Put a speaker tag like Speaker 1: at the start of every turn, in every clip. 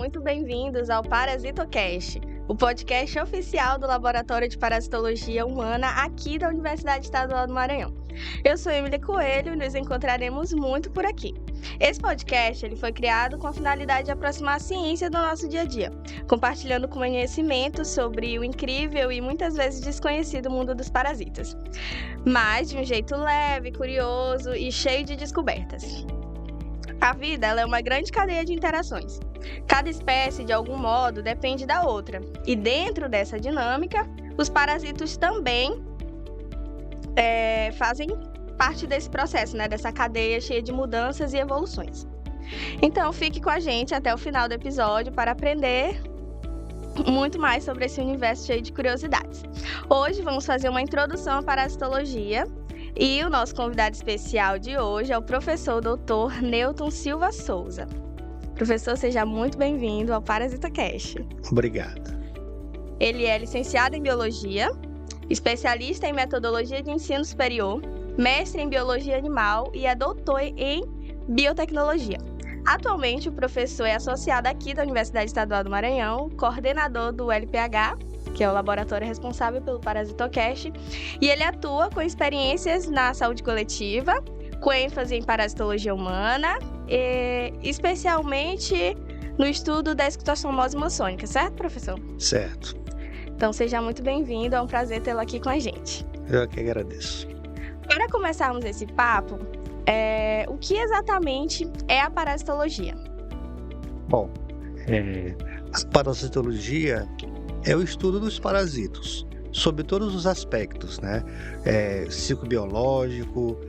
Speaker 1: muito bem-vindos ao ParasitoCast, o podcast oficial do Laboratório de Parasitologia Humana aqui da Universidade Estadual do Maranhão. Eu sou Emília Coelho e nos encontraremos muito por aqui. Esse podcast foi criado com a finalidade de aproximar a ciência do nosso dia a dia, compartilhando conhecimento sobre o incrível e muitas vezes desconhecido mundo dos parasitas, mas de um jeito leve, curioso e cheio de descobertas. A vida é uma grande cadeia de interações. Cada espécie, de algum modo, depende da outra. E dentro dessa dinâmica, os parasitos também fazem parte desse processo, dessa cadeia cheia de mudanças e evoluções. Então, fique com a gente até o final do episódio para aprender muito mais sobre esse universo cheio de curiosidades. Hoje vamos fazer uma introdução à parasitologia. E o nosso convidado especial de hoje é o professor Dr. Newton Silva Souza. Professor, seja muito bem-vindo ao ParasitoCast.
Speaker 2: Obrigado.
Speaker 1: Ele é licenciado em Biologia, especialista em Metodologia de Ensino Superior, mestre em Biologia Animal e é doutor em Biotecnologia. Atualmente, o professor é associado aqui da Universidade Estadual do Maranhão, coordenador do LPH, que é o laboratório responsável pelo ParasitoCast, e ele atua com experiências na saúde coletiva, com ênfase em parasitologia humana, e especialmente no estudo da esquistossomose maçônica, certo, professor?
Speaker 2: Certo.
Speaker 1: Então, seja muito bem-vindo, é um prazer tê-lo aqui com a gente.
Speaker 2: Eu que agradeço.
Speaker 1: Para começarmos esse papo, o que exatamente é a parasitologia?
Speaker 2: Bom, a parasitologia é o estudo dos parasitos, sob todos os aspectos, Ciclo biológico,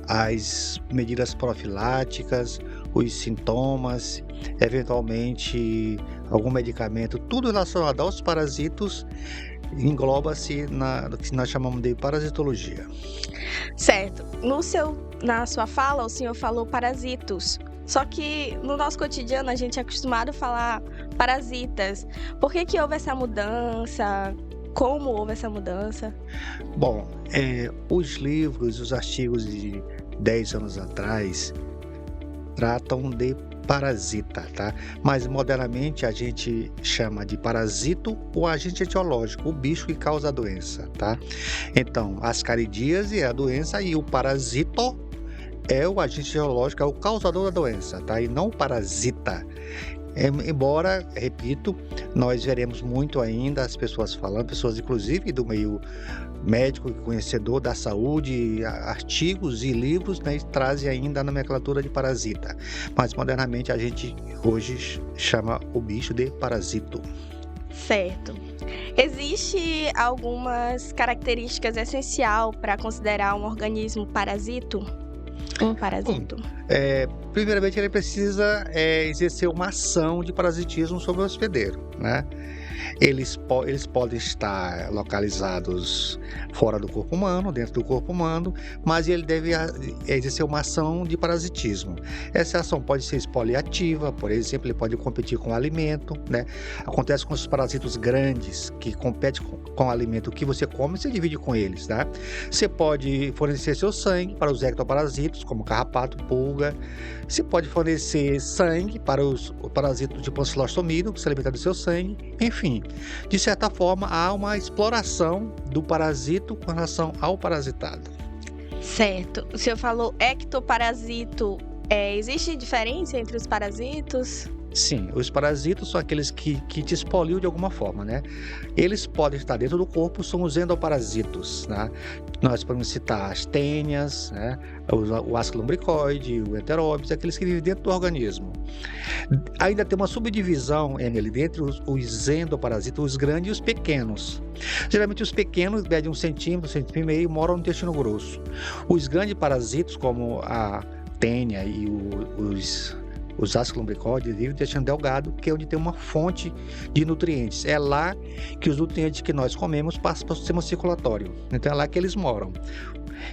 Speaker 2: as medidas profiláticas, os sintomas, eventualmente algum medicamento, tudo relacionado aos parasitos engloba-se no que nós chamamos de parasitologia. Certo.
Speaker 1: Na sua fala, o senhor falou parasitos. Só que no nosso cotidiano a gente é acostumado a falar parasitas. Por que houve essa mudança? Como houve essa mudança?
Speaker 2: Bom, os livros, os artigos de 10 anos atrás tratam de parasita, tá? Mas modernamente a gente chama de parasito o agente etiológico, o bicho que causa a doença, tá? Então, ascaridíase é a doença e o parasito é o agente etiológico, é o causador da doença, tá? E não o parasita. Embora, repito, nós veremos muito ainda as pessoas falando, pessoas inclusive do meio médico e conhecedor da saúde, artigos e livros, trazem ainda a nomenclatura de parasita. Mas modernamente a gente hoje chama o bicho de parasito.
Speaker 1: Certo. Existe algumas características essenciais para considerar um organismo parasito? Um parasito?
Speaker 2: Primeiramente, ele precisa exercer uma ação de parasitismo sobre o hospedeiro, Eles podem estar localizados fora do corpo humano, dentro do corpo humano, mas ele deve exercer uma ação de parasitismo. Essa ação pode ser espoliativa, por exemplo, ele pode competir com o alimento, Acontece com os parasitos grandes, que competem com o alimento que você come, você divide com eles, Você pode fornecer seu sangue para os ectoparasitos, como carrapato, pulga. Você pode fornecer sangue para os parasitos de Pancilostomida, que se alimenta do seu sangue. Enfim, de certa forma, há uma exploração do parasito com relação ao parasitado.
Speaker 1: Certo. O senhor falou ectoparasito. Existe diferença entre os parasitos?
Speaker 2: Sim, os parasitos são aqueles que te expoliam de alguma forma, Eles podem estar dentro do corpo, são os endoparasitos, Nós podemos citar as tênias, o ácido lumbricoide, o enteróbios, aqueles que vivem dentro do organismo. Ainda tem uma subdivisão, Emily, entre os endoparasitos, os grandes e os pequenos. Geralmente os pequenos, medem 1 centímetro, 1,5 centímetro, moram no intestino grosso. Os grandes parasitos, como a tênia e os ácidos lumbricoides vivem no intestino delgado, que é onde tem uma fonte de nutrientes. É lá que os nutrientes que nós comemos passam para o sistema circulatório. Então é lá que eles moram.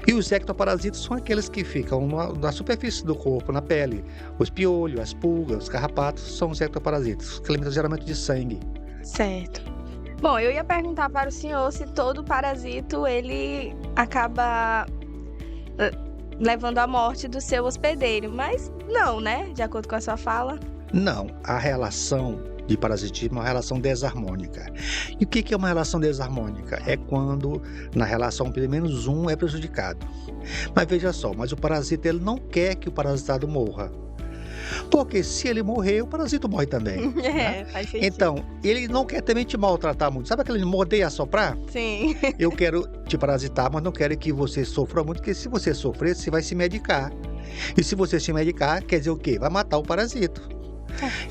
Speaker 2: E os ectoparasitos são aqueles que ficam na superfície do corpo, na pele. Os piolhos, as pulgas, os carrapatos são os ectoparasitos, que alimentam geralmente de sangue.
Speaker 1: Certo. Bom, eu ia perguntar para o senhor se todo parasito ele acaba levando à morte do seu hospedeiro, mas não, De acordo com a sua fala.
Speaker 2: Não, a relação de parasitismo é uma relação desarmônica. E o que é uma relação desarmônica? É quando na relação pelo menos um é prejudicado. Mas veja só, mas o parasita ele não quer que o parasitado morra. Porque se ele morrer, o parasita morre também. Né?
Speaker 1: Faz sentido.
Speaker 2: Então, ele não quer também te maltratar muito. Sabe aquele morder e assoprar?
Speaker 1: Sim.
Speaker 2: Eu quero te parasitar, mas não quero que você sofra muito, porque se você sofrer, você vai se medicar. E se você se medicar, quer dizer o quê? Vai matar o parasito.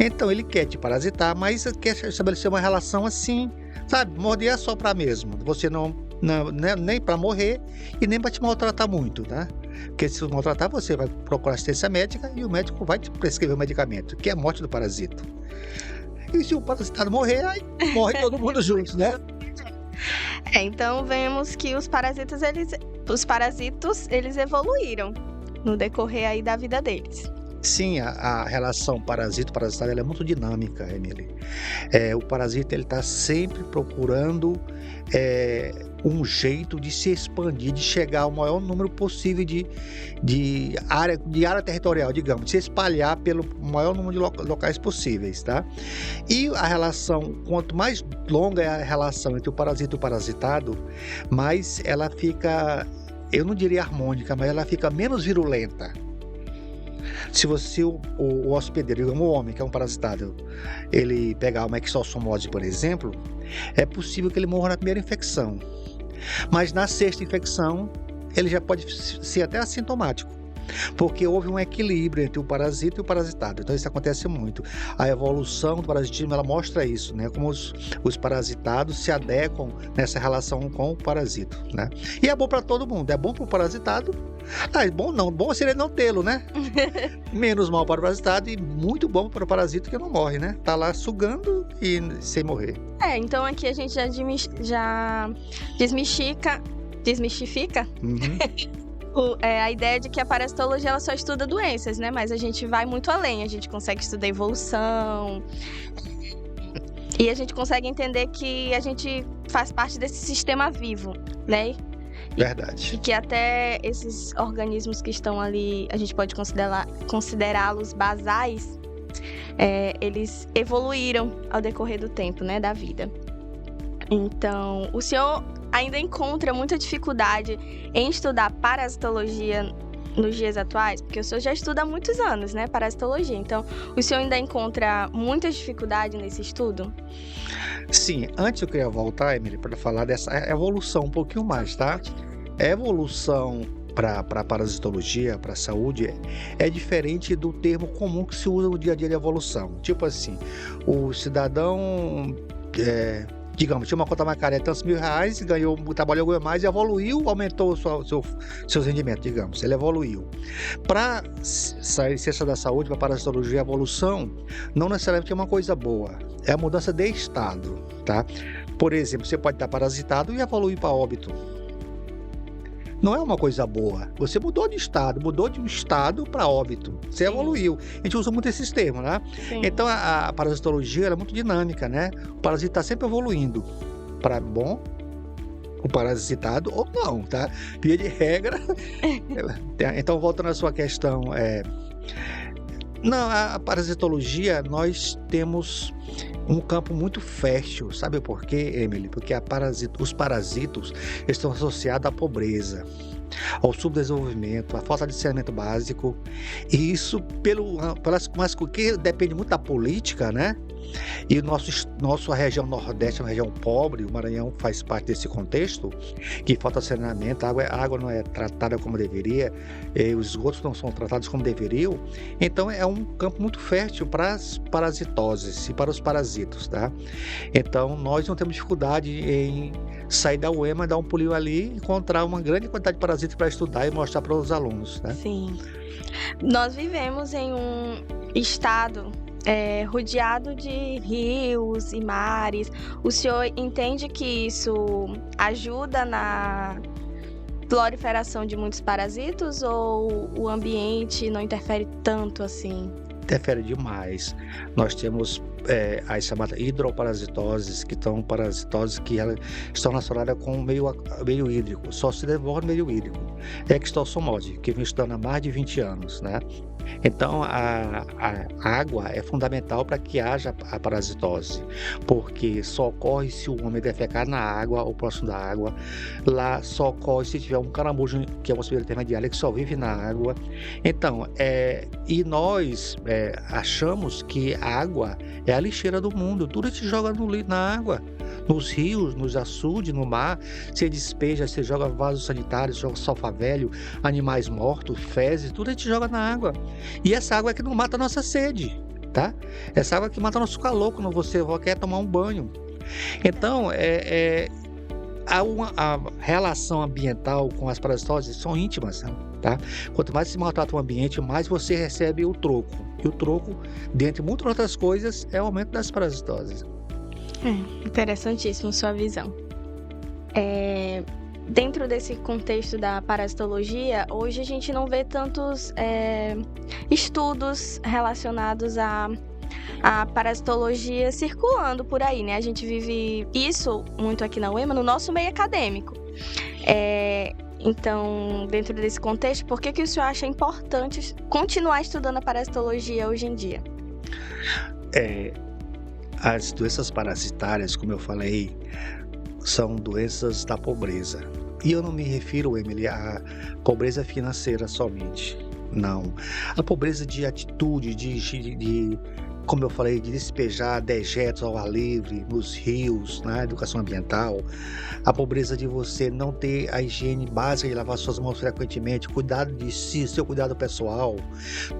Speaker 2: Então, ele quer te parasitar, mas quer estabelecer uma relação assim, sabe? Morder e assoprar mesmo. Você não nem para morrer e nem para te maltratar muito, tá? Porque se maltratar, você vai procurar assistência médica e o médico vai te prescrever o medicamento, que é a morte do parasito. E se o parasitado morrer, aí morre todo mundo junto, né?
Speaker 1: Então vemos que os parasitos, eles evoluíram no decorrer aí da vida deles.
Speaker 2: Sim, a relação parasito-parasitado ela é muito dinâmica, Emily. O parasita ele está sempre procurando um jeito de se expandir, de chegar ao maior número possível de área territorial, digamos, de se espalhar pelo maior número de locais possíveis, tá? E a relação, quanto mais longa é a relação entre o parasita e o parasitado, mais ela fica, eu não diria harmônica, mas ela fica menos virulenta. Se você, o hospedeiro, digamos, o homem que é um parasitado, ele pegar uma exossomose, por exemplo, é possível que ele morra na primeira infecção. Mas na sexta infecção, ele já pode ser até assintomático, porque houve um equilíbrio entre o parasita e o parasitado. Então isso acontece muito. A evolução do parasitismo, ela mostra isso, né? Como os parasitados se adequam nessa relação com o parasito, né? E é bom para todo mundo. É bom para o parasitado. É bom não. Bom seria não tê-lo, né? Menos mal para o parasitado e muito bom para o parasito que não morre, né? Tá lá sugando e sem morrer.
Speaker 1: Então aqui a gente já desmistifica a ideia de que a parasitologia ela só estuda doenças, né? Mas a gente vai muito além, a gente consegue estudar evolução e a gente consegue entender que a gente faz parte desse sistema vivo, né?
Speaker 2: Verdade.
Speaker 1: E que até esses organismos que estão ali, a gente pode considerá-los basais, eles evoluíram ao decorrer do tempo, né, da vida. Então, o senhor ainda encontra muita dificuldade em estudar parasitologia nos dias atuais? Porque o senhor já estuda há muitos anos, né, parasitologia. Então, o senhor ainda encontra muita dificuldade nesse estudo?
Speaker 2: Sim, antes eu queria voltar, Emily, para falar dessa evolução um pouquinho mais, tá? A evolução para a parasitologia, para a saúde, é diferente do termo comum que se usa no dia a dia de evolução. Tipo assim, o cidadão, digamos, tinha uma conta bancária de tantos R$1.000, trabalhou mais e evoluiu, aumentou seus rendimentos, digamos, ele evoluiu. Para ciência da saúde, para a parasitologia, a evolução não necessariamente é uma coisa boa, é a mudança de estado, tá? Por exemplo, você pode estar parasitado e evoluir para óbito. Não é uma coisa boa. Você mudou de um estado para óbito. Você evoluiu. A gente usa muito esses termos, né?
Speaker 1: Sim.
Speaker 2: Então, a parasitologia é muito dinâmica, né? O parasita está sempre evoluindo para bom, o parasitado ou não, tá? Via de regra. Então, voltando à sua questão, a parasitologia, nós temos um campo muito fértil. Sabe por quê, Emily? Porque os parasitos estão associados à pobreza, ao subdesenvolvimento, à falta de saneamento básico. E isso, mas que depende muito da política, né? E nossa região Nordeste é uma região pobre, o Maranhão faz parte desse contexto, que falta saneamento, a água não é tratada como deveria, os esgotos não são tratados como deveriam. Então é um campo muito fértil para as parasitoses e para os parasitos, tá? Então nós não temos dificuldade em sair da UEMA, dar um pulinho ali, encontrar uma grande quantidade de parasitas para estudar e mostrar para os alunos, né?
Speaker 1: Sim. Nós vivemos em um estado rodeado de rios e mares. O senhor entende que isso ajuda na proliferação de muitos parasitos ou o ambiente não interfere tanto assim?
Speaker 2: Interfere demais. Nós temos as chamadas hidroparasitoses, que são parasitoses que elas estão relacionadas com o meio hídrico, só se desenvolve no meio hídrico. Exossomose, que vem estudando há mais de 20 anos, né? Então, a água é fundamental para que haja a parasitose, porque só ocorre se o homem defecar na água ou próximo da água. Lá só ocorre se tiver um caramujo, que é uma hospedeira intermediária, que só vive na água. Então, e nós achamos que a água é a lixeira do mundo, tudo se joga na água. Nos rios, nos açudes, no mar, você despeja, você joga vasos sanitários, joga sofá velho, animais mortos, fezes, tudo a gente joga na água. E essa água é que não mata a nossa sede, tá? Essa água é que mata nosso calor quando você quer tomar um banho. Então, a relação ambiental com as parasitoses são íntimas, tá? Quanto mais se maltrata o ambiente, mais você recebe o troco. E o troco, dentre muitas outras coisas, é o aumento das parasitoses.
Speaker 1: Interessantíssimo sua visão. Dentro desse contexto da parasitologia, hoje a gente não vê tantos estudos relacionados à parasitologia circulando por aí, né? A gente vive isso muito aqui na UEMA, no nosso meio acadêmico. Então, dentro desse contexto, por que o senhor acha importante continuar estudando a parasitologia hoje em dia?
Speaker 2: As doenças parasitárias, como eu falei, são doenças da pobreza. E eu não me refiro, Emily, à pobreza financeira somente. Não. A pobreza de atitude, como eu falei, de despejar dejetos ao ar livre, nos rios, na educação ambiental. A pobreza de você não ter a higiene básica de lavar suas mãos frequentemente, cuidado de si, seu cuidado pessoal.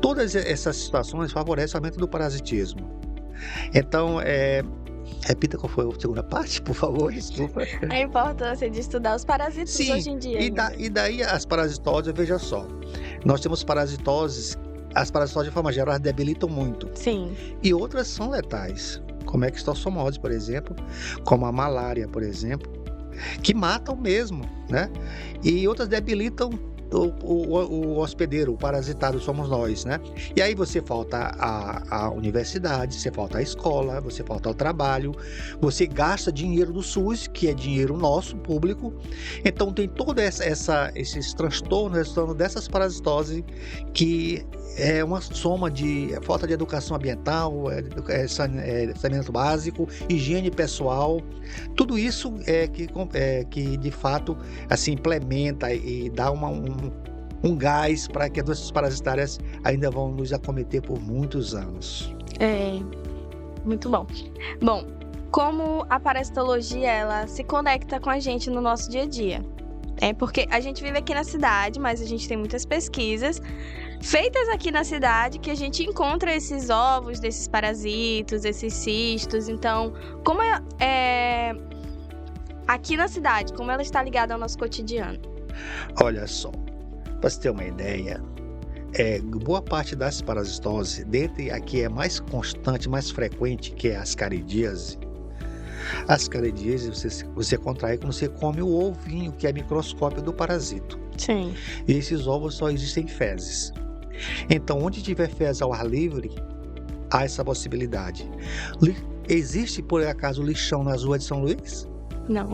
Speaker 2: Todas essas situações favorecem o aumento do parasitismo. Então, repita qual foi a segunda parte, por favor, desculpa.
Speaker 1: A importância de estudar os parasitos. Sim, hoje em dia.
Speaker 2: E daí as parasitoses, veja só, nós temos parasitoses, as parasitoses de forma geral debilitam muito.
Speaker 1: Sim.
Speaker 2: E outras são letais, como a ectossomose, por exemplo, como a malária, por exemplo, que matam mesmo, né? E outras debilitam o hospedeiro, o parasitado somos nós, né? E aí você falta a universidade, você falta a escola, você falta o trabalho, você gasta dinheiro do SUS, que é dinheiro nosso, público. Então tem todo esses transtornos dessas parasitoses, que é uma soma de falta de educação ambiental, saneamento básico, higiene pessoal. Tudo isso que de fato assim implementa e dá um gás para que as doenças parasitárias ainda vão nos acometer por muitos anos.
Speaker 1: Muito bom. Bom, como a parasitologia ela se conecta com a gente no nosso dia a dia? Porque a gente vive aqui na cidade, mas a gente tem muitas pesquisas feitas aqui na cidade que a gente encontra esses ovos desses parasitos, esses cistos. Então, como aqui na cidade, como ela está ligada ao nosso cotidiano?
Speaker 2: Olha só, para você ter uma ideia, boa parte das parasitoses, dentre a que é mais constante, mais frequente, que é a ascaridíase. A ascaridíase você contrai quando você come o ovinho, que é microscópio do parasito.
Speaker 1: Sim.
Speaker 2: E esses ovos só existem em fezes. Então, onde tiver fezes ao ar livre, há essa possibilidade. Existe, por acaso, lixão nas ruas de São Luís?
Speaker 1: Não.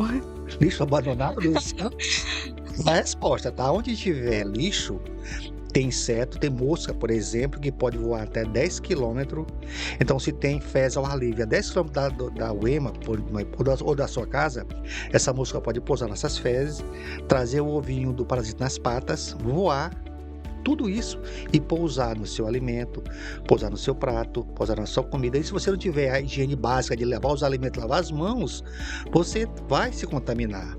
Speaker 2: Lixo abandonado no lixão? A resposta, tá? Onde tiver lixo, tem inseto, tem mosca, por exemplo, que pode voar até 10 km. Então, se tem fezes ao ar livre a 10 km da UEMA ou da sua casa, essa mosca pode pousar nessas fezes, trazer o ovinho do parasito nas patas, voar, tudo isso, e pousar no seu alimento, pousar no seu prato, pousar na sua comida. E se você não tiver a higiene básica de lavar os alimentos, lavar as mãos, você vai se contaminar.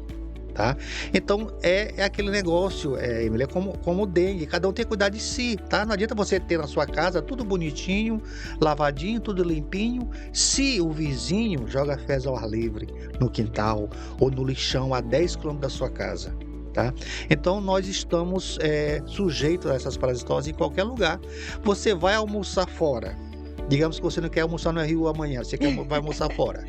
Speaker 2: Tá? Então é aquele negócio, Emily, é como o dengue, cada um tem que cuidar de si, tá? Não adianta você ter na sua casa tudo bonitinho, lavadinho, tudo limpinho, se o vizinho joga fezes ao ar livre no quintal ou no lixão a 10 km da sua casa. Tá? Então nós estamos sujeitos a essas parasitoses em qualquer lugar. Você vai almoçar fora, digamos que você não quer almoçar no Rio amanhã, você vai almoçar fora.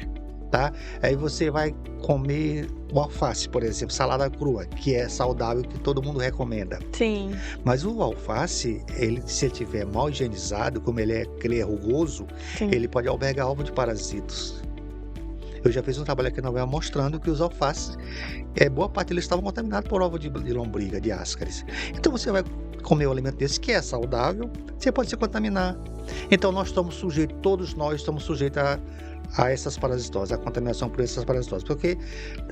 Speaker 2: Tá? Aí você vai comer o alface, por exemplo, salada crua, que é saudável, que todo mundo recomenda.
Speaker 1: Sim.
Speaker 2: Mas o alface, se ele estiver mal higienizado, como ele é rugoso, sim, ele pode albergar ovo de parasitos. Eu já fiz um trabalho aqui na UEMA mostrando que os alfaces, boa parte deles estavam contaminados por ovo de lombriga, de ascaris. Então você vai comer um alimento desse que é saudável, você pode se contaminar. Então nós estamos sujeitos, todos nós estamos sujeitos a essas parasitoses, a contaminação por essas parasitoses, porque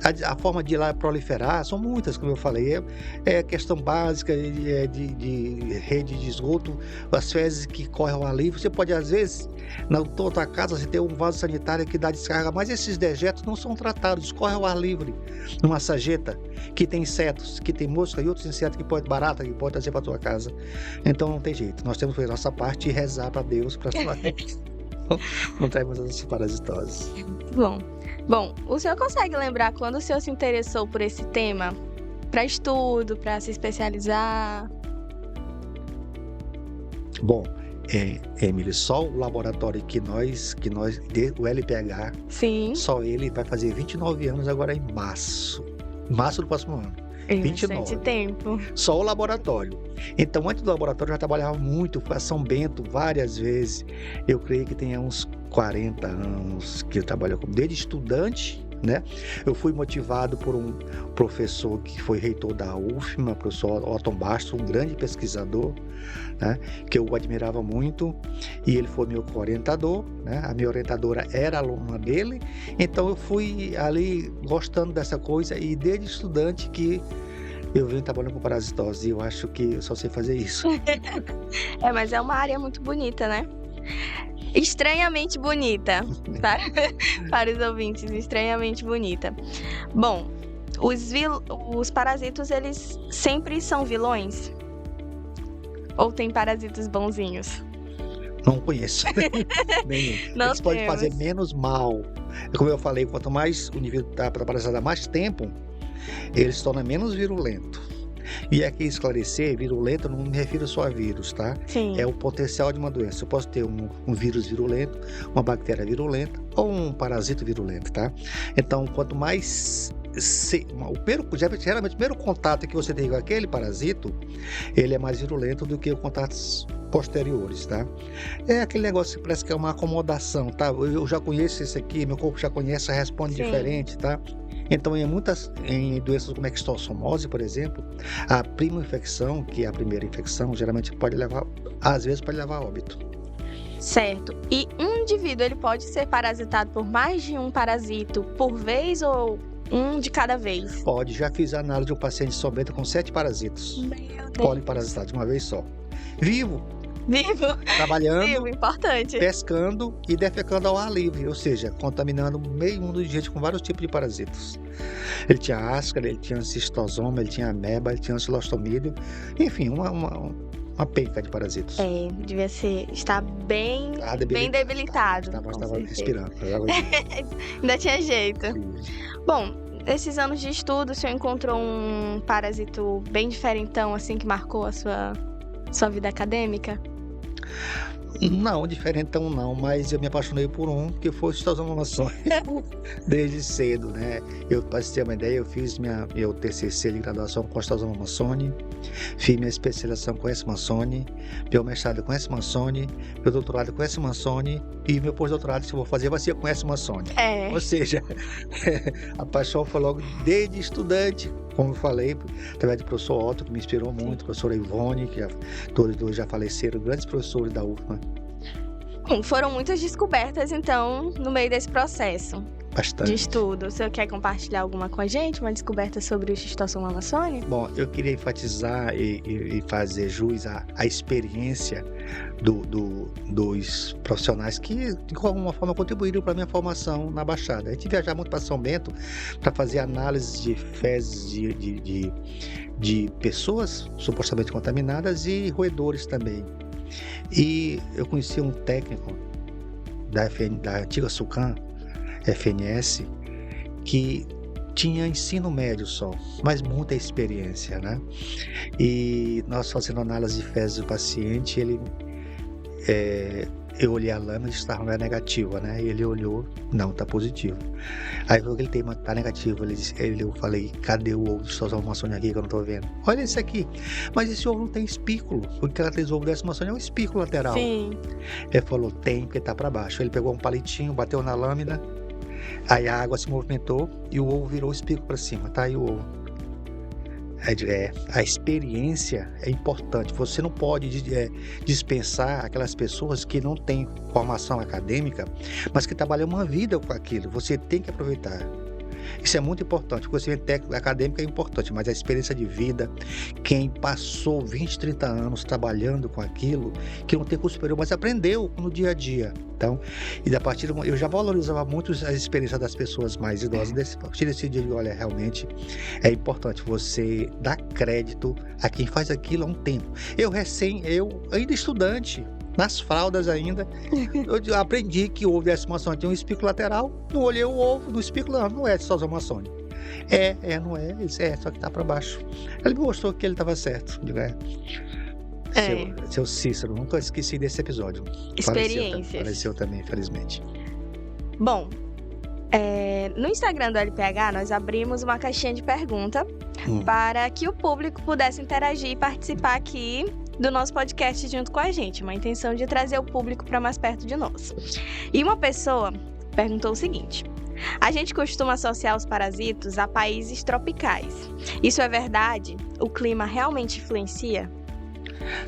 Speaker 2: a forma de ir lá proliferar são muitas, como eu falei, é questão básica de rede de esgoto, as fezes que correm ao ar livre. Você pode, às vezes, na tua casa, você ter um vaso sanitário que dá descarga, mas esses dejetos não são tratados, correm ao ar livre, numa sarjeta que tem insetos, que tem mosca e outros insetos barata, que pode trazer para tua casa. Então não tem jeito, nós temos que fazer a nossa parte e rezar para Deus para não termos essas parasitoses.
Speaker 1: Bom, o senhor consegue lembrar quando o senhor se interessou por esse tema? Para estudo, para se especializar?
Speaker 2: Bom, Emily, só o laboratório que nós o LPH,
Speaker 1: sim,
Speaker 2: só ele vai fazer 29 anos agora em março do próximo ano. 29.
Speaker 1: Bastante tempo.
Speaker 2: Só o laboratório. Então, antes do laboratório, eu já trabalhava muito, fui a São Bento várias vezes. Eu creio que tenha uns 40 anos que eu trabalho desde estudante, né? Eu fui motivado por um professor que foi reitor da UFMA, professor Otton Bastos, um grande pesquisador, né? Que eu admirava muito, e ele foi meu orientador, né? A minha orientadora era aluna dele, então eu fui ali gostando dessa coisa, e desde estudante que eu venho trabalhando com parasitose, e eu acho que eu só sei fazer isso.
Speaker 1: Mas é uma área muito bonita, né? Estranhamente bonita, para os ouvintes, estranhamente bonita. Bom, os parasitos, eles sempre são vilões? Ou tem parasitos bonzinhos?
Speaker 2: Não conheço nenhum. Eles podem fazer menos mal. Como eu falei, quanto mais o nível da parasita há mais tempo, eles se tornam menos virulentos. E aqui esclarecer, virulento não me refiro só a vírus, tá?
Speaker 1: Sim.
Speaker 2: É o potencial de uma doença. Eu posso ter um vírus virulento, uma bactéria virulenta ou um parasito virulento, tá? Então, quanto mais geralmente o primeiro contato que você tem com aquele parasito, ele é mais virulento do que os contatos posteriores, tá? É aquele negócio que parece que é uma acomodação, tá? Eu já conheço esse aqui, meu corpo já conhece, responde diferente, tá? Então, em doenças como a extossomose, por exemplo, a prima infecção, que é a primeira infecção, geralmente às vezes pode levar a óbito.
Speaker 1: Certo. E um indivíduo, ele pode ser parasitado por mais de um parasito por vez ou um de cada vez?
Speaker 2: Pode. Já fiz a análise de um paciente de São Bento com 7 parasitos.
Speaker 1: Meu Deus.
Speaker 2: Poliparasitados, de uma vez só. Vivo, trabalhando,
Speaker 1: importante.
Speaker 2: pescando e defecando ao ar livre, ou seja, contaminando meio mundo de gente com vários tipos de parasitos. Ele tinha ascara, ele tinha cistosoma, ele tinha ameba, ele tinha ancilostomídeo, enfim, uma penca de parasitos.
Speaker 1: Devia estar bem debilitado.
Speaker 2: Estava respirando.
Speaker 1: Ainda tinha jeito.
Speaker 2: Sim.
Speaker 1: Bom, nesses anos de estudo, o senhor encontrou um parasito bem diferentão, assim, que marcou a sua vida acadêmica?
Speaker 2: Não, diferentão não, mas eu me apaixonei por um que foi o Cistosoma maçônico desde cedo, né? Para você ter uma ideia, eu fiz meu TCC de graduação com Cistosoma maçônico, fiz minha especialização com S. maçônico, meu mestrado com S. maçônico, meu doutorado com S. maçônico e meu pós-doutorado, se eu vou fazer, vai ser com S. maçônico. Ou seja, a paixão foi logo desde estudante. Como eu falei, através do professor Otto, que me inspirou muito, a professora Ivone, que todos dois já faleceram, grandes professores da UFMA.
Speaker 1: Bom, foram muitas descobertas, então, no meio desse processo.
Speaker 2: Bastante.
Speaker 1: De estudo. O senhor quer compartilhar alguma com a gente? Uma descoberta sobre o Schistosoma maçônico?
Speaker 2: Bom, eu queria enfatizar e fazer jus à experiência dos profissionais que, de alguma forma, contribuíram para a minha formação na Baixada. A gente viajava muito para São Bento para fazer análise de fezes de pessoas supostamente contaminadas e roedores também. E eu conheci um técnico da antiga SUCAM, FNS, que tinha ensino médio só, mas muita experiência, né? E nós fazendo análise de fezes do paciente, eu olhei a lâmina e estava negativa, né? E ele olhou, não, tá positivo. Aí eu falei, tá negativo. Eu falei, cadê o ovo de Schistosoma maçônico aqui que eu não tô vendo? Olha esse aqui. Mas esse ovo não tem espículo. O que caracteriza o ovo dessa maçônica é um espículo lateral.
Speaker 1: Sim.
Speaker 2: Ele falou, tem, porque tá para baixo. Ele pegou um palitinho, bateu na lâmina, aí a água se movimentou e o ovo virou o espículo para cima. Tá aí o ovo. A experiência é importante. Você não pode dispensar aquelas pessoas que não têm formação acadêmica, mas que trabalham uma vida com aquilo. Você tem que aproveitar. Isso é muito importante. O conhecimento técnico acadêmico é importante, mas a experiência de vida, quem passou 20, 30 anos trabalhando com aquilo, que não tem curso superior, mas aprendeu no dia a dia. Então, e a partir eu já valorizava muito a experiência das pessoas mais idosas. A partir desse dia, olha, realmente é importante você dar crédito a quem faz aquilo há um tempo. Eu ainda estudante, nas fraldas ainda, eu aprendi que o ovo de estimação tinha um espículo lateral, não olhei o ovo no espículo, não é só Maçônica. Não é, só que tá para baixo. Ele me mostrou que ele estava certo, Seu Cícero, nunca esqueci desse episódio.
Speaker 1: Experiências.
Speaker 2: Faleceu também, infelizmente.
Speaker 1: Bom, no Instagram do LPH, nós abrimos uma caixinha de pergunta para que o público pudesse interagir e participar aqui do nosso podcast junto com a gente. Uma intenção de trazer o público para mais perto de nós. E uma pessoa perguntou o seguinte: a gente costuma associar os parasitos a países tropicais. Isso é verdade? O clima realmente influencia?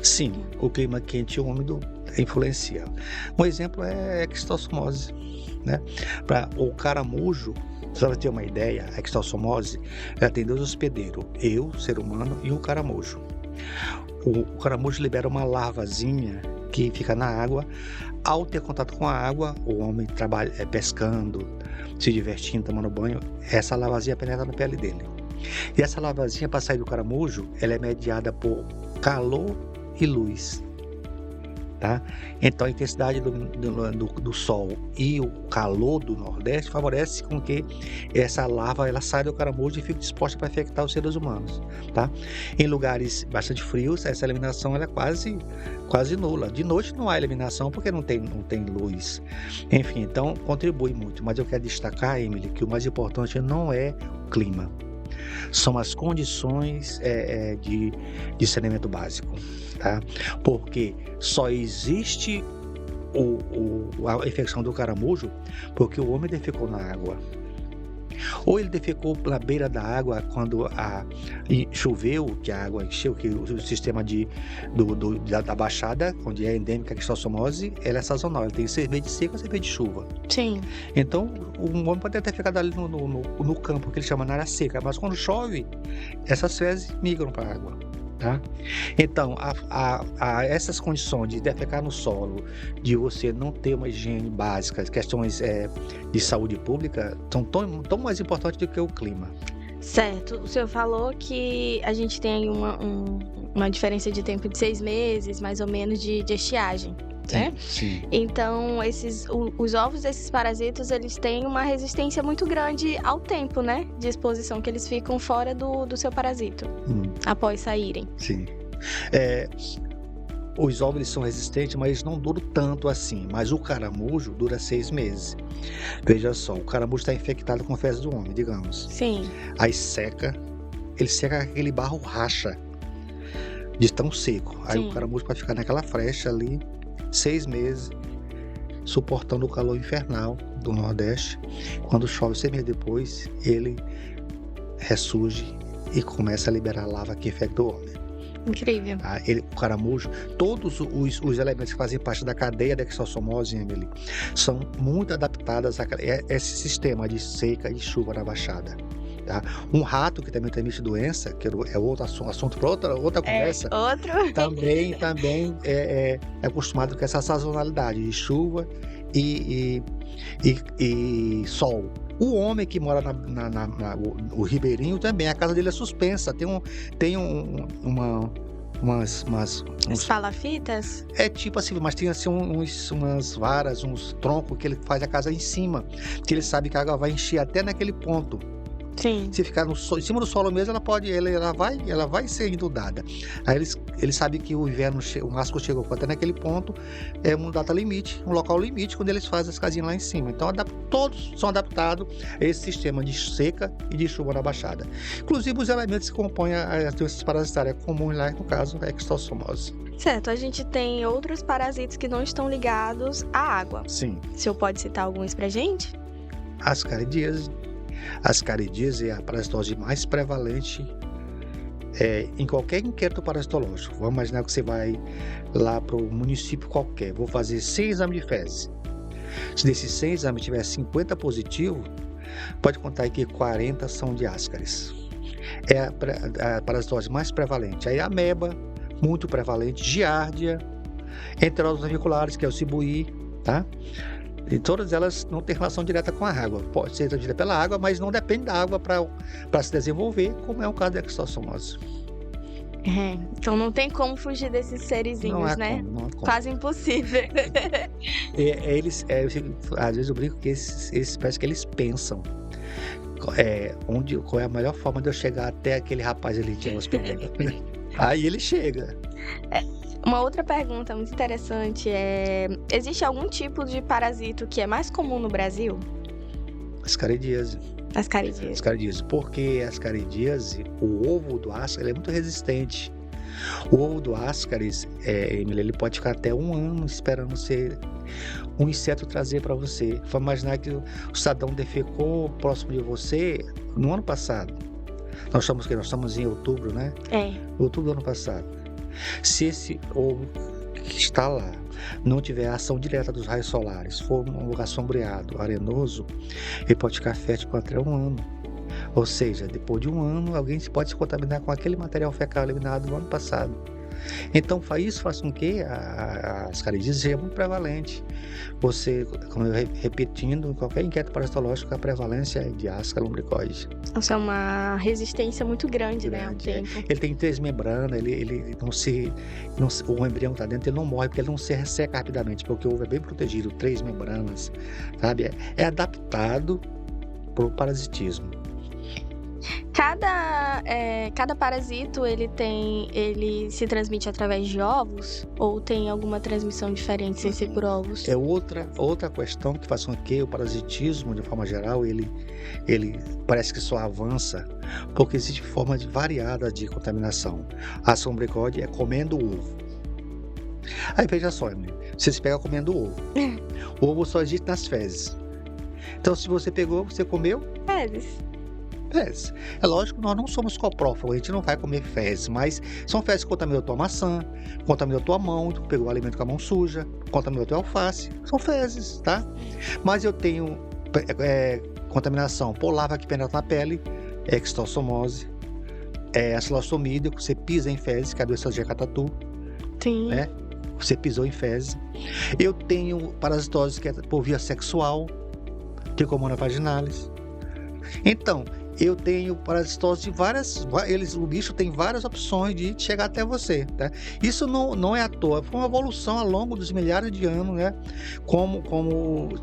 Speaker 2: Sim, o clima quente e úmido influencia. Um exemplo é a ectossomose, né? Para o caramujo, só para ter uma ideia, a ectossomose, ela tem 2 hospedeiros, eu, ser humano, e o caramujo. O caramujo libera uma larvazinha que fica na água. Ao ter contato com a água, o homem trabalha pescando, se divertindo, tomando banho, essa larvazinha penetra na pele dele. E essa larvazinha, para sair do caramujo, ela é mediada por calor e luz, tá? Então a intensidade do sol e o calor do Nordeste favorece com que essa larva ela saia do caramujo e fique disposta para infectar os seres humanos, tá? Em lugares bastante frios, essa eliminação ela é quase nula. De noite não há eliminação porque não tem luz. Enfim, então contribui muito. Mas eu quero destacar, Emily, que o mais importante não é o clima. São as condições de saneamento básico, tá? Porque só existe a infecção do caramujo porque o homem defecou na água. Ou ele defecou na beira da água quando choveu, que a água encheu, que o sistema da baixada, onde é endêmica a ectossomose, ela é sazonal, ela tem cerveja de seca e cerveja de chuva.
Speaker 1: Sim.
Speaker 2: Então, o homem pode até ficar ali no campo, que ele chama na área seca, mas quando chove, essas fezes migram para a água. Tá? Então, essas condições de defecar no solo, de você não ter uma higiene básica, questões de saúde pública, são tão mais importantes do que o clima.
Speaker 1: Certo. O senhor falou que a gente tem uma diferença de tempo de 6 meses, mais ou menos, de estiagem. Né?
Speaker 2: Sim.
Speaker 1: Então, os ovos desses parasitas, eles têm uma resistência muito grande ao tempo, né? De exposição, que eles ficam fora do seu parasito, após saírem.
Speaker 2: Sim. Os ovos eles são resistentes, mas eles não duram tanto assim. Mas o caramujo dura 6 meses. Veja só, o caramujo está infectado com fezes do homem, digamos.
Speaker 1: Sim.
Speaker 2: Aí ele seca, aquele barro racha de tão seco. Aí o caramujo pode ficar naquela frecha ali 6 meses, suportando o calor infernal do Nordeste. Quando chove 6 meses depois, ele ressurge e começa a liberar a lava que infecta o homem.
Speaker 1: Incrível.
Speaker 2: O caramujo, todos os elementos que fazem parte da cadeia da ectossomose, Emily, são muito adaptados a esse sistema de seca e chuva na baixada. Tá? Um rato que também transmite doença, que é outro assunto para outra conversa, também é acostumado com essa sazonalidade de chuva e sol. O homem que mora o ribeirinho também, a casa dele é suspensa, tem umas
Speaker 1: palafitas?
Speaker 2: É tipo assim, mas tem assim umas varas, uns troncos que ele faz a casa em cima, que ele sabe que a água vai encher até naquele ponto.
Speaker 1: Sim.
Speaker 2: Se ficar em cima do solo mesmo, ela vai ser inundada. Aí eles sabem que o inverno, o março chegou até naquele ponto, é uma data limite, um local limite, quando eles fazem as casinhas lá em cima. Então, todos são adaptados a esse sistema de seca e de chuva na baixada. Inclusive, os elementos que compõem as doenças parasitárias comuns lá, no caso, a ectossomose.
Speaker 1: Certo, a gente tem outros parasitas que não estão ligados à água.
Speaker 2: Sim.
Speaker 1: O senhor pode citar alguns pra gente?
Speaker 2: As caridíase é a parasitose mais prevalente em qualquer inquérito parasitológico, vamos imaginar que você vai lá para o município qualquer, vou fazer 100 exames de fezes. Se desses 100 exames tiver 50 positivo, pode contar aí que 40 são de ascaris. É a parasitose mais prevalente. Aí a ameba, muito prevalente, giardia, enteróides aviculares, que é o cibuí, tá? E todas elas não têm relação direta com a água. Pode ser transmitida pela água, mas não depende da água para se desenvolver, como é o caso da Extossomose.
Speaker 1: Então não tem como fugir desses serizinhos, né?
Speaker 2: Não há como.
Speaker 1: Quase impossível.
Speaker 2: Às vezes eu brinco que esses parece que eles pensam qual é a melhor forma de eu chegar até aquele rapaz ali que é hospedado. Aí ele chega.
Speaker 1: Uma outra pergunta muito interessante existe algum tipo de parasito que é mais comum no Brasil?
Speaker 2: Ascaridíase.
Speaker 1: Ascaridíase.
Speaker 2: Porque a ascaridíase, o ovo do ascaris, é muito resistente. O ovo do ascaris, Emília, ele pode ficar até 1 ano esperando ser um inseto trazer para você. Vamos imaginar que o cidadão defecou próximo de você no ano passado. Nós estamos em outubro, né? Outubro do ano passado. Se esse ovo que está lá não tiver ação direta dos raios solares, for um lugar sombreado, arenoso, ele pode ficar fértil por até 1 ano. Ou seja, depois de 1 ano, alguém pode se contaminar com aquele material fecal eliminado no ano passado. Então, isso faz com que a ascaridíase seja muito prevalente. Você, como eu repetindo, em qualquer inquérito parasitológico, a prevalência é de Asca lumbricoides.
Speaker 1: Isso é uma resistência muito grande, né, ao tempo.
Speaker 2: Ele tem 3 membranas, ele o embrião que está dentro, ele não morre porque ele não se resseca rapidamente, porque o ovo é bem protegido, 3 membranas, sabe? É adaptado para o parasitismo.
Speaker 1: Cada parasito ele se transmite através de ovos ou tem alguma transmissão diferente sem ser por ovos?
Speaker 2: É outra questão que faz com que o parasitismo, de forma geral, ele parece que só avança porque existe formas variadas de contaminação. A sombricode é comendo o ovo. Aí veja só, você se pega comendo o ovo. O ovo só existe nas fezes. Então, se você pegou, você comeu?
Speaker 1: Fezes.
Speaker 2: É lógico que nós não somos coprófagos, a gente não vai comer fezes, mas são fezes que contaminou tua maçã, contaminou tua mão, tu pegou o alimento com a mão suja, contaminou tua alface, são fezes, tá? Mas eu tenho contaminação por larva que penetra na pele, extossomose, acilostomídeo, você pisa em fezes, que é a doença de catatu,
Speaker 1: Sim.
Speaker 2: Né? Você pisou em fezes. Eu tenho parasitose que é por via sexual, Trichomonas vaginalis. Então, eu tenho parasitose de o bicho tem várias opções de chegar até você, tá? Isso não é à toa, foi uma evolução ao longo dos milhares de anos, né? Como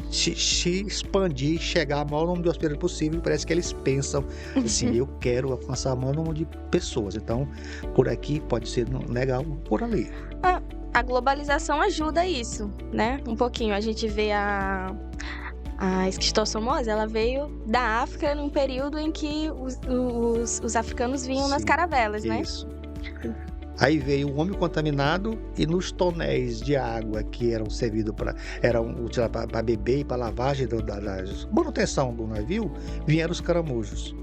Speaker 2: se expandir, chegar ao maior número de hospedários possível. Parece que eles pensam assim, eu quero alcançar o maior número de pessoas, então por aqui pode ser legal, por ali.
Speaker 1: A globalização ajuda isso, né? Um pouquinho, a gente vê a esquistossomose, ela veio da África num período em que os africanos vinham nas caravelas, né?
Speaker 2: Isso. Aí veio o homem contaminado e nos tonéis de água que eram servidos utilizados para beber e para lavagem da manutenção do navio, vieram os caramujos.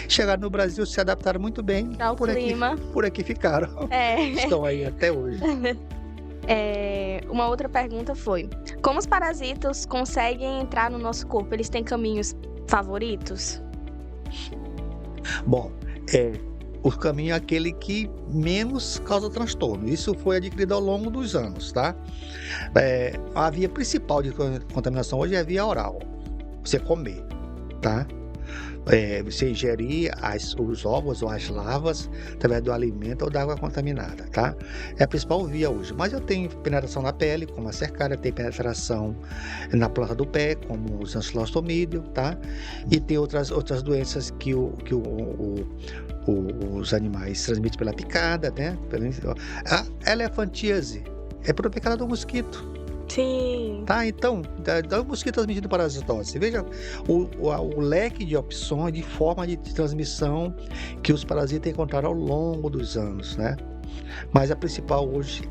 Speaker 2: Chegaram no Brasil, se adaptaram muito bem.
Speaker 1: Ao clima.
Speaker 2: Por aqui ficaram. Estão aí até hoje.
Speaker 1: Uma outra pergunta foi: como os parasitas conseguem entrar no nosso corpo? Eles têm caminhos favoritos?
Speaker 2: Bom, o caminho é aquele que menos causa transtorno. Isso foi adquirido ao longo dos anos, tá? A via principal de contaminação hoje é a via oral. Você comer, tá? Você ingerir os ovos ou as larvas através do alimento ou da água contaminada, tá? É a principal via hoje. Mas eu tenho penetração na pele, como a cercária, tem penetração na planta do pé, como o ancilostomídeo, tá? E tem outras doenças que os animais transmitem pela picada, né? A elefantíase é por picada do mosquito.
Speaker 1: Sim.
Speaker 2: Tá, então, o mosquito transmitindo parasitose. Veja o leque de opções, de forma de transmissão que os parasitas encontraram ao longo dos anos, né? Mas a principal hoje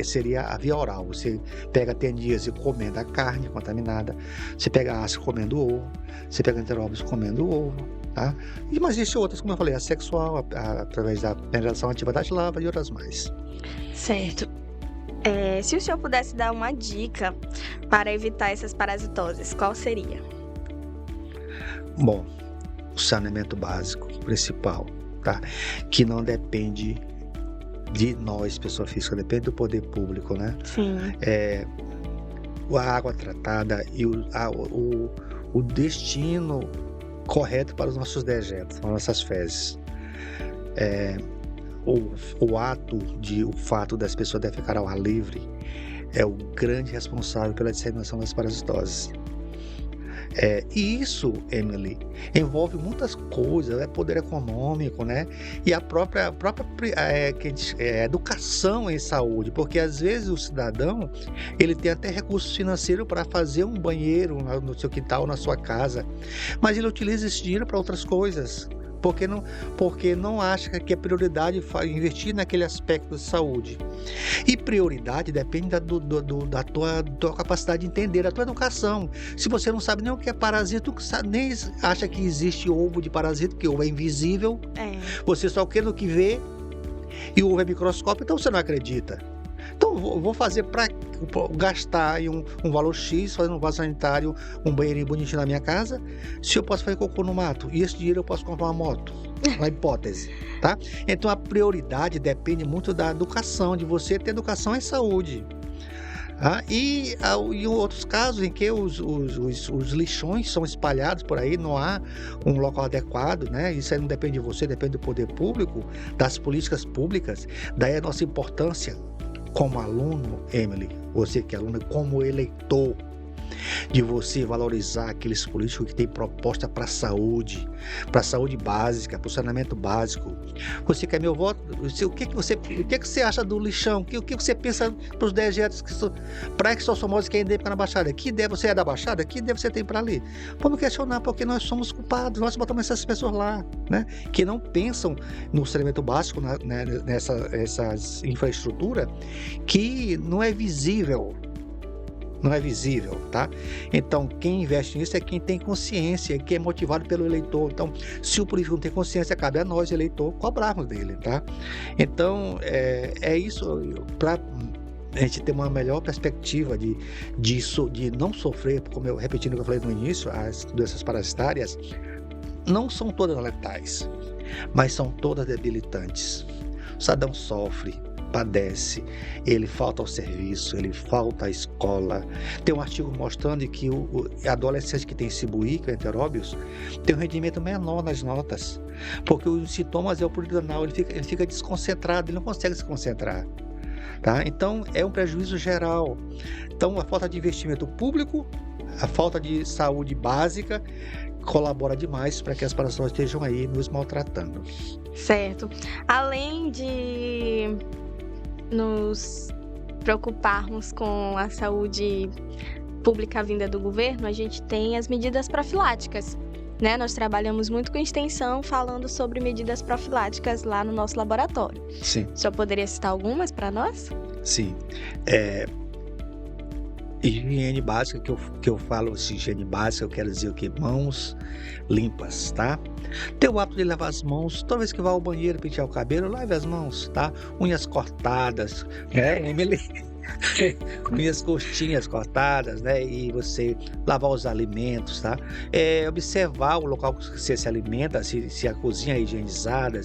Speaker 2: seria a via oral. Você pega a teníase comendo a carne contaminada, você pega a asca comendo o ovo, você pega a enteróbise comendo o ovo, tá? Mas existem outras, como eu falei, a sexual, através da penetração ativa das larvas e outras mais.
Speaker 1: Certo. Se o senhor pudesse dar uma dica para evitar essas parasitoses, qual seria?
Speaker 2: Bom, o saneamento básico, principal, tá? Que não depende de nós, pessoa física, depende do poder público, né?
Speaker 1: Sim.
Speaker 2: A água tratada e o destino correto para os nossos dejetos, para as nossas fezes. O fato das pessoas defecar ao ar livre é o grande responsável pela disseminação das parasitoses. E isso, Emily, envolve muitas coisas, poder econômico, né? E a própria educação em saúde, porque às vezes o cidadão ele tem até recursos financeiros para fazer um banheiro no seu quintal, na sua casa, mas ele utiliza esse dinheiro para outras coisas. Porque não acha que é prioridade investir naquele aspecto de saúde. E prioridade depende da tua capacidade de entender, da tua educação. Se você não sabe nem o que é parasito, nem acha que existe ovo de parasito, que o ovo é invisível, você só quer no que vê, e o ovo é microscópio, então você não acredita. Então, vou fazer para gastar aí um valor X, fazer um vaso sanitário, um banheirinho bonitinho na minha casa, se eu posso fazer cocô no mato. E esse dinheiro eu posso comprar uma moto, na hipótese, tá? Então, a prioridade depende muito da educação, de você ter educação em saúde. E em outros casos em que os lixões são espalhados por aí, não há um local adequado, né? Isso aí não depende de você, depende do poder público, das políticas públicas. Daí a nossa importância como aluno, Emily, você que é aluno, como eleitor, de você valorizar aqueles políticos que têm proposta para a saúde básica, para o saneamento básico. Você quer meu voto? O que você acha do lixão? O que você pensa para os dejetos para que são famosos que ainda na Baixada? Que ideia você é da Baixada? Que ideia você tem para ali? Vamos questionar, porque nós somos culpados, nós botamos essas pessoas lá, né? Que não pensam no saneamento básico, né? Nessas infraestrutura que não é visível. Não é visível, tá? Então, quem investe nisso é quem tem consciência, quem é motivado pelo eleitor. Então, se o político não tem consciência, cabe a nós, eleitor, cobrarmos dele, tá? Então, é isso para a gente ter uma melhor perspectiva de não sofrer, como eu repetindo o que eu falei no início, as doenças parasitárias não são todas letais, mas são todas debilitantes. O cidadão sofre, padece, ele falta ao serviço, ele falta à escola. Tem um artigo mostrando que o adolescente que tem cibuí, que é enteróbios, tem um rendimento menor nas notas, porque os sintomas é o fluido anal, ele fica desconcentrado, ele não consegue se concentrar, tá? Então é um prejuízo geral. Então a falta de investimento público, a falta de saúde básica colabora demais para que as parasitoses estejam aí nos maltratando.
Speaker 1: Certo. Além de nos preocuparmos com a saúde pública vinda do governo, a gente tem as medidas profiláticas, né? Nós trabalhamos muito com extensão falando sobre medidas profiláticas lá no nosso laboratório.
Speaker 2: Sim.
Speaker 1: O senhor poderia citar algumas para nós?
Speaker 2: Sim. Higiene básica, que eu falo assim, higiene básica, eu quero dizer o que? Mãos limpas, tá? Ter o hábito de lavar as mãos, toda vez que vai ao banheiro pentear o cabelo, lave as mãos, tá? Unhas cortadas, né? Unhas coxinhas cortadas, né? E você lavar os alimentos, tá? Observar o local que você se alimenta, se a cozinha é higienizada,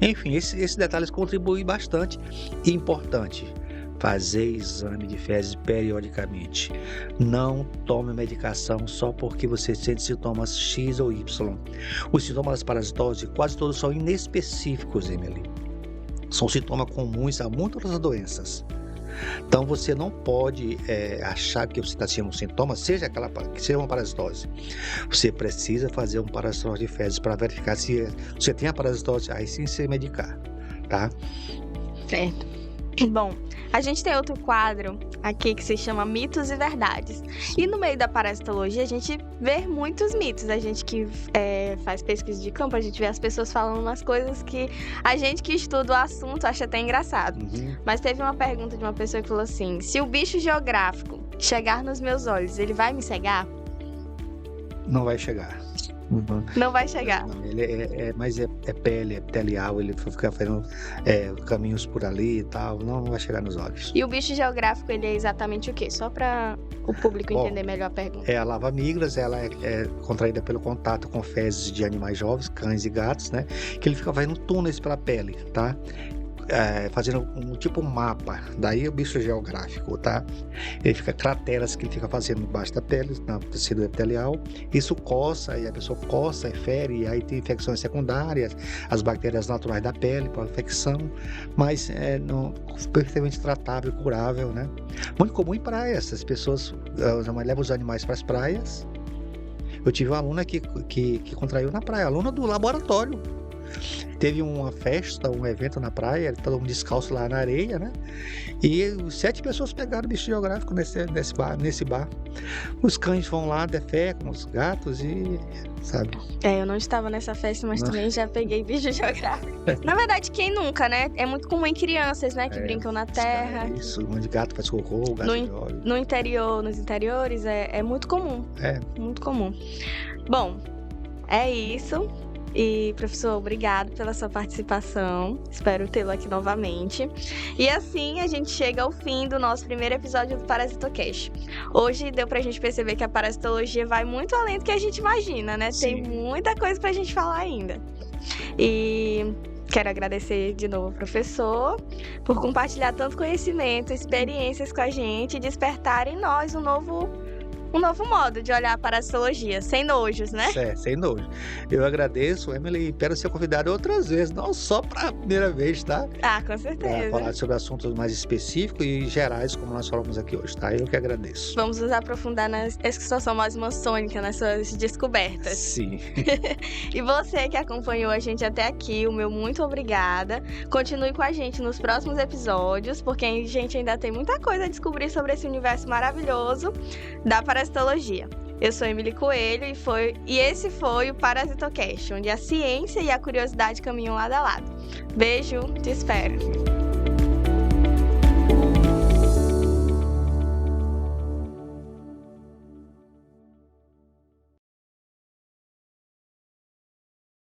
Speaker 2: enfim, esses detalhes contribuem bastante. E importante, fazer exame de fezes periodicamente. Não tome medicação só porque você sente sintomas X ou Y. Os sintomas das parasitoses, quase todos são inespecíficos, Emily. São sintomas comuns a muitas outras doenças. Então você não pode achar que você está tendo um sintoma, seja uma parasitose. Você precisa fazer um parasitose de fezes para verificar se você tem a parasitose, aí sim se medicar, tá?
Speaker 1: Certo. Bom, a gente tem outro quadro aqui que se chama Mitos e Verdades. E no meio da parasitologia a gente vê muitos mitos. A gente que faz pesquisa de campo, a gente vê as pessoas falando umas coisas que a gente que estuda o assunto acha até engraçado.
Speaker 2: Uhum.
Speaker 1: Mas teve uma pergunta de uma pessoa que falou assim: se o bicho geográfico chegar nos meus olhos, ele vai me cegar?
Speaker 2: Não vai chegar. Uhum.
Speaker 1: Não vai chegar.
Speaker 2: Não, ele mas é pele, é epitelial, ele fica fazendo caminhos por ali e tal, não vai chegar nos olhos.
Speaker 1: E o bicho geográfico, ele é exatamente o quê? Só para o público
Speaker 2: Bom,
Speaker 1: entender melhor a pergunta.
Speaker 2: A lavamigras, ela é contraída pelo contato com fezes de animais jovens, cães e gatos, né? Que ele fica fazendo túneis pela pele, tá? Fazendo um tipo mapa, daí o bicho geográfico, tá? Ele fica crateras que ele fica fazendo embaixo da pele, no tecido epitelial. Isso coça, e a pessoa coça e fere, e aí tem infecções secundárias, as bactérias naturais da pele, para infecção, mas perfeitamente tratável, curável, né? Muito comum em praias, as pessoas levam os animais para as praias. Eu tive uma aluna que contraiu na praia, aluna do laboratório. Teve uma festa, um evento na praia, todo mundo descalço lá na areia, né? E 7 pessoas pegaram bicho geográfico nesse bar. Os cães vão lá, defecam, os gatos e... sabe?
Speaker 1: Eu não estava nessa festa, mas também já peguei bicho geográfico. Na verdade, quem nunca, né? É muito comum em crianças, né? Que brincam na terra.
Speaker 2: Isso, onde gato faz cocô, gato joga.
Speaker 1: No interior, nos interiores, é muito comum. Muito comum. Bom, é isso. E, professor, obrigado pela sua participação. Espero tê-lo aqui novamente. E assim a gente chega ao fim do nosso primeiro episódio do Parasitocast. Hoje deu pra gente perceber que a parasitologia vai muito além do que a gente imagina, né?
Speaker 2: Sim.
Speaker 1: Tem muita coisa pra gente falar ainda. E quero agradecer de novo ao professor por compartilhar tanto conhecimento, experiências com a gente e despertar em nós um novo modo de olhar para a parasitologia, sem nojos, né?
Speaker 2: Sem nojo. Eu agradeço, Emily, e espero ser convidado outras vezes, não só para a primeira vez, tá?
Speaker 1: Com certeza.
Speaker 2: Para falar sobre assuntos mais específicos e gerais, como nós falamos aqui hoje, tá? Eu que agradeço.
Speaker 1: Vamos nos aprofundar nessa situação mais maçônica, nas suas descobertas.
Speaker 2: Sim.
Speaker 1: E você que acompanhou a gente até aqui, o meu muito obrigada. Continue com a gente nos próximos episódios, porque a gente ainda tem muita coisa a descobrir sobre esse universo maravilhoso da parasitologia. Eu sou Emily Coelho e esse foi o Parasitocast, onde a ciência e a curiosidade caminham lado a lado. Beijo, te espero!